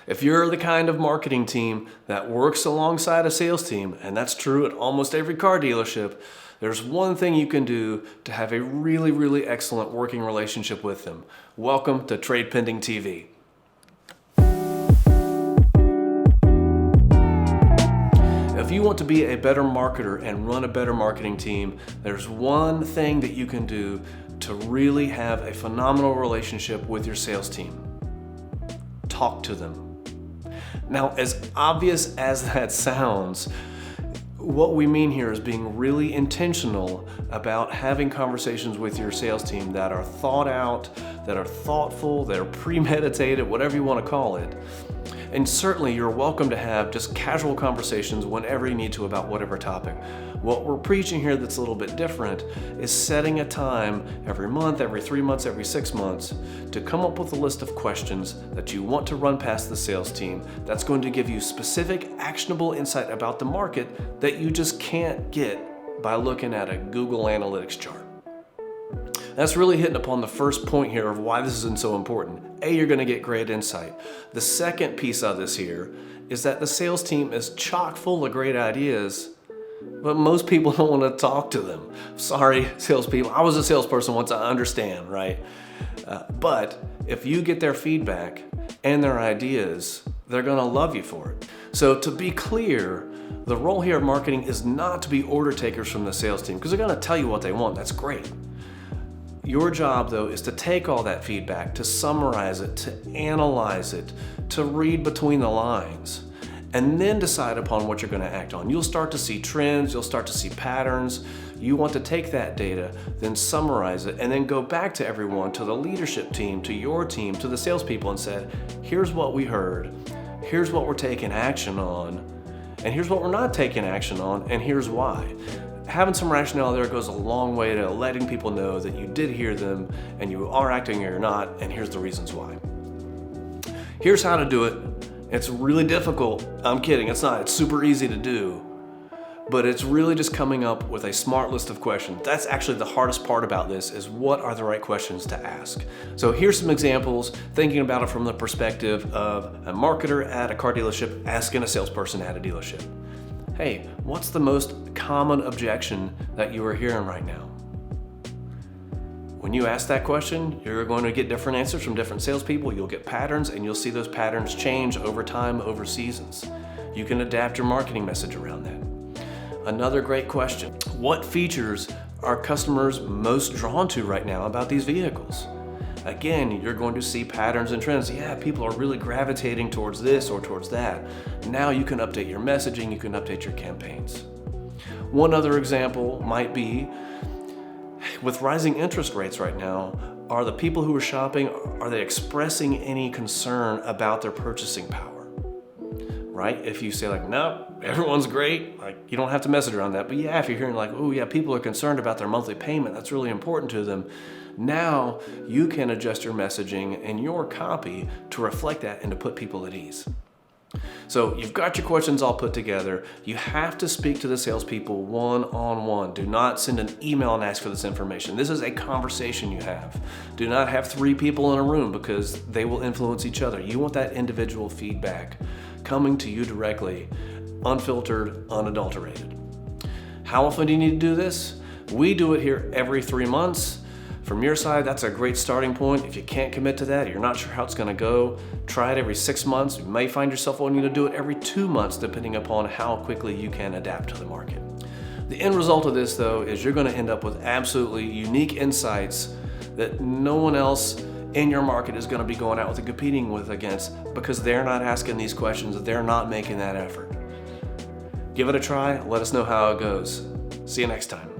If you're the kind of marketing team that works alongside a sales team, and that's true at almost every car dealership, there's one thing you can do to have a really, really excellent working relationship with them. Welcome to Trade Pending TV. If you want to be a better marketer and run a better marketing team, there's one thing that you can do to really have a phenomenal relationship with your sales team. Talk to them. Now, as obvious as that sounds, what we mean here is being really intentional about having conversations with your sales team that are thought out, that are thoughtful, that are premeditated, whatever you want to call it. And certainly you're welcome to have just casual conversations whenever you need to about whatever topic. What we're preaching here that's a little bit different is setting a time every month, every 3 months, every 6 months to come up with a list of questions that you want to run past the sales team that's going to give you specific, actionable insight about the market that you just can't get by looking at a Google Analytics chart. That's really hitting upon the first point here of why this isn't so important. A, you're going to get great insight. The second piece of this here is that the sales team is chock full of great ideas, but most people don't want to talk to them. Sorry, salespeople. I was a salesperson once, I understand, right? But if you get their feedback and their ideas, they're going to love you for it. So to be clear, the role here of marketing is not to be order takers from the sales team because they're going to tell you what they want. That's great. Your job, though, is to take all that feedback, to summarize it, to analyze it, to read between the lines, and then decide upon what you're going to act on. You'll start to see trends, you'll start to see patterns. You want to take that data, then summarize it, and then go back to everyone, to the leadership team, to your team, to the salespeople, and say, here's what we heard, here's what we're taking action on, and here's what we're not taking action on, and here's why. Having some rationale there goes a long way to letting people know that you did hear them and you are acting or you're not, and here's the reasons why. Here's how to do it. It's really difficult. I'm kidding, it's not. It's super easy to do, but it's really just coming up with a smart list of questions. That's actually the hardest part about this, is what are the right questions to ask. So here's some examples, thinking about it from the perspective of a marketer at a car dealership asking a salesperson at a dealership. Hey, what's the most common objection that you are hearing right now? When you ask that question, you're going to get different answers from different salespeople. You'll get patterns, and you'll see those patterns change over time, over seasons. You can adapt your marketing message around that. Another great question: what features are customers most drawn to right now about these vehicles? Again, you're going to see patterns and trends. Yeah, people are really gravitating towards this or towards that. Now you can update your messaging, you can update your campaigns. One other example might be, with rising interest rates right now, are the people who are shopping, are they expressing any concern about their purchasing power? Right? If you say like, no, everyone's great, like you don't have to message around that. But yeah, if you're hearing like, oh yeah, people are concerned about their monthly payment, that's really important to them. Now you can adjust your messaging and your copy to reflect that and to put people at ease. So you've got your questions all put together. You have to speak to the salespeople one-on-one. Do not send an email and ask for this information. This is a conversation you have. Do not have 3 people in a room because they will influence each other. You want that individual feedback coming to you directly, unfiltered, unadulterated. How often do you need to do this? We do it here every 3 months. From your side, that's a great starting point. If you can't commit to that, you're not sure how it's going to go, try it every 6 months. You may find yourself wanting to do it every 2 months, depending upon how quickly you can adapt to the market. The end result of this, though, is you're going to end up with absolutely unique insights that no one else in your market is going to be going out with and competing with against, because they're not asking these questions, they're not making that effort. Give it a try, let us know how it goes. See you next time.